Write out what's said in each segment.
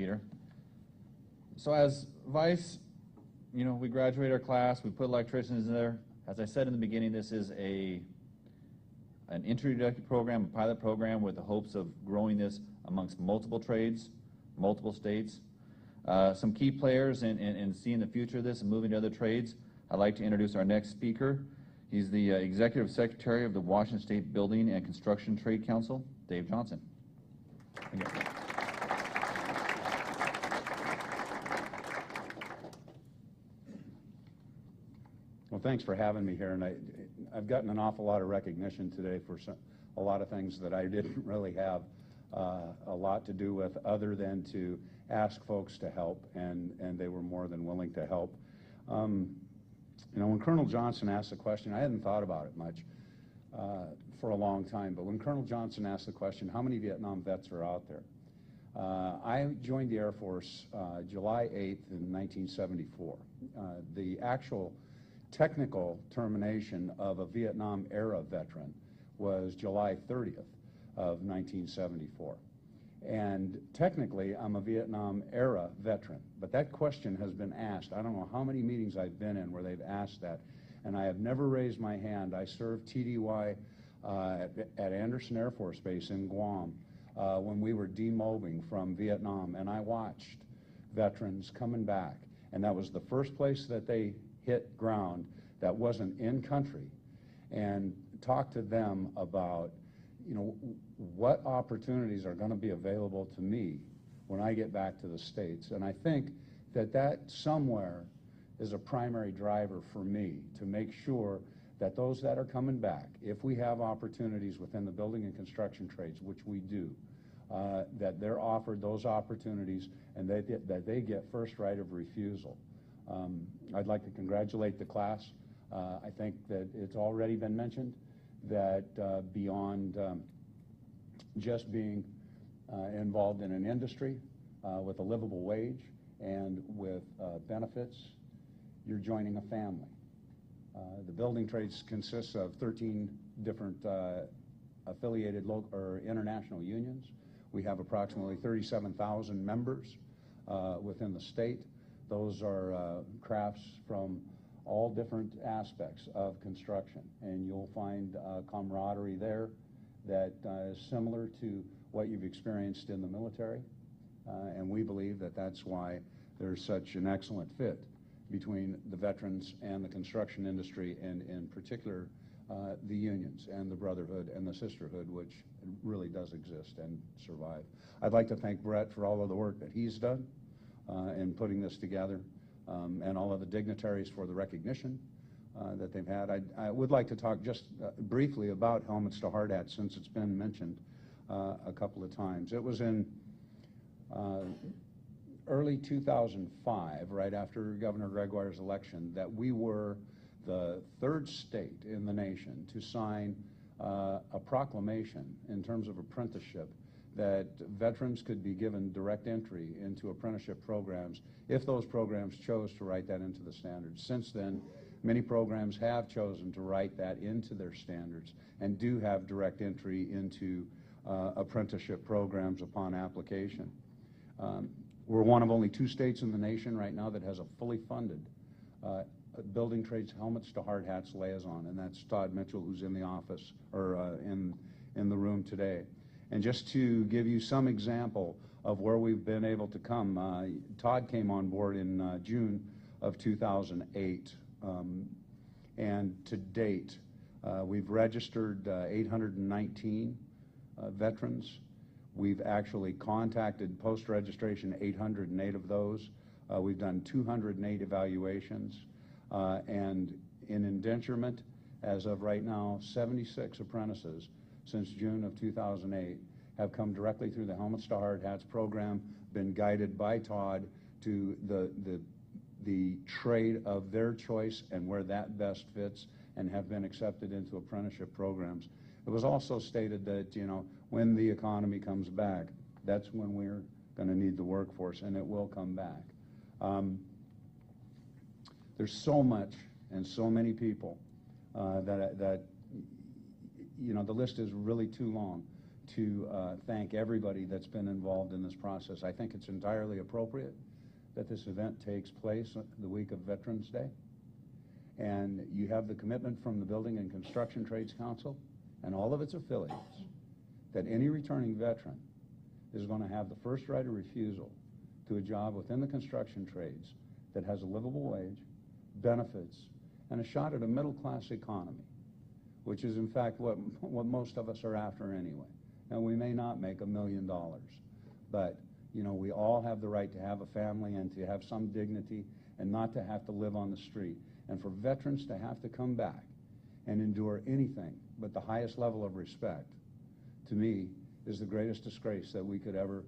Peter. So as vice, we graduate our class, we put electricians in there. As I said in the beginning, this is an introductory program, a pilot program with the hopes of growing this amongst multiple trades, multiple states. Some key players in seeing the future of this and moving to other trades. I'd like to introduce our next speaker. He's the Executive Secretary of the Washington State Building and Construction Trade Council, Dave Johnson. Again. Well, thanks for having me here, and I've gotten an awful lot of recognition today for a lot of things that I didn't really have a lot to do with, other than to ask folks to help, and they were more than willing to help. When Colonel Johnson asked the question, I hadn't thought about it much for a long time, but when Colonel Johnson asked the question, how many Vietnam vets are out there? I joined the Air Force July 8th in 1974. The actual technical termination of a Vietnam-era veteran was July 30th of 1974. And technically, I'm a Vietnam-era veteran, but that question has been asked. I don't know how many meetings I've been in where they've asked that, and I have never raised my hand. I served TDY at Anderson Air Force Base in Guam when we were demobbing from Vietnam, and I watched veterans coming back, and that was the first place that they hit ground that wasn't in country, and talk to them about what opportunities are going to be available to me when I get back to the States. And I think that somewhere is a primary driver for me to make sure that those that are coming back, if we have opportunities within the building and construction trades, which we do, that they're offered those opportunities and that they get first right of refusal. I'd like to congratulate the class. I think that it's already been mentioned that beyond just being involved in an industry with a livable wage and with benefits, you're joining a family. The building trades consists of 13 different affiliated local or international unions. We have approximately 37,000 members within the state. Those are crafts from all different aspects of construction, and you'll find camaraderie there that is similar to what you've experienced in the military, and we believe that that's why there's such an excellent fit between the veterans and the construction industry, and in particular the unions and the brotherhood and the sisterhood, which really does exist and survive. I'd like to thank Brett for all of the work that he's done in putting this together, and all of the dignitaries for the recognition that they've had. I would like to talk just briefly about Helmets-to-Hardhats, since it's been mentioned a couple of times. It was in early 2005, right after Governor Gregoire's election, that we were the third state in the nation to sign a proclamation in terms of apprenticeship that veterans could be given direct entry into apprenticeship programs if those programs chose to write that into the standards. Since then, many programs have chosen to write that into their standards and do have direct entry into apprenticeship programs upon application. We're one of only 2 states in the nation right now that has a fully funded building trades Helmets-to-Hardhats liaison, and that's Todd Mitchell, who's in the office or in the room today. And just to give you some example of where we've been able to come, Todd came on board in June of 2008, and to date we've registered 819 veterans. We've actually contacted post-registration 808 of those. We've done 208 evaluations, and in indenturement, as of right now, 76 apprentices since June of 2008 have come directly through the Helmets-to-Hardhats program, been guided by Todd to the trade of their choice and where that best fits, and have been accepted into apprenticeship programs. It was also stated that, when the economy comes back, that's when we're going to need the workforce, and it will come back. There's so much and so many people that the list is really too long to thank everybody that's been involved in this process. I think it's entirely appropriate that this event takes place the week of Veterans Day. And you have the commitment from the Building and Construction Trades Council and all of its affiliates that any returning veteran is going to have the first right of refusal to a job within the construction trades that has a livable wage, benefits, and a shot at a middle-class economy, which is in fact what most of us are after anyway. Now, we may not make $1 million, but you know, we all have the right to have a family and to have some dignity and not to have to live on the street. And for veterans to have to come back and endure anything but the highest level of respect, to me, is the greatest disgrace that we could ever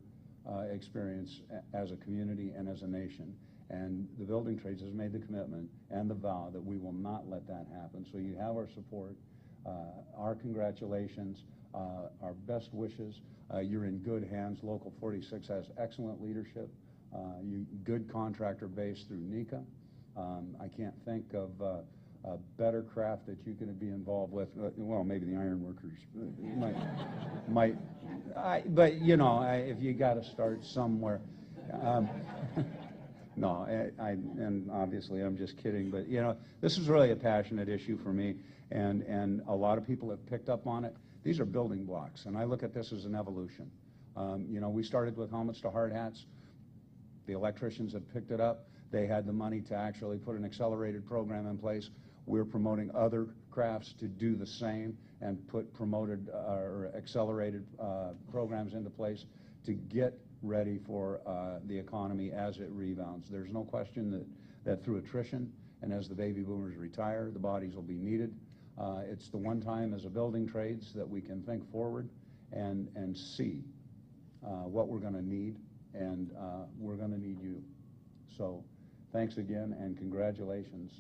experience as a community and as a nation. And the building trades has made the commitment and the vow that we will not let that happen. So you have our support, our congratulations, our best wishes. You're in good hands. Local 46 has excellent leadership, good contractor base through NECA. I can't think of a better craft that you could be involved with. Well, maybe the iron workers but you know, if you got to start somewhere. No, and obviously I'm just kidding, but you know, this is really a passionate issue for me, and a lot of people have picked up on it. These are building blocks, and I look at this as an evolution. You know, we started with helmets-to-hardhats. The electricians have picked it up. They had the money to actually put an accelerated program in place. We're promoting other crafts to do the same and put promoted or accelerated programs into place to get ready for the economy as it rebounds. There's no question that through attrition and as the baby boomers retire, the bodies will be needed. It's the one time as a building trades that we can think forward and see what we're going to need, and we're going to need you. So thanks again and congratulations.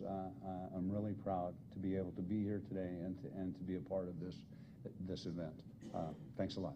I'm really proud to be able to be here today and to be a part of this event. Thanks a lot.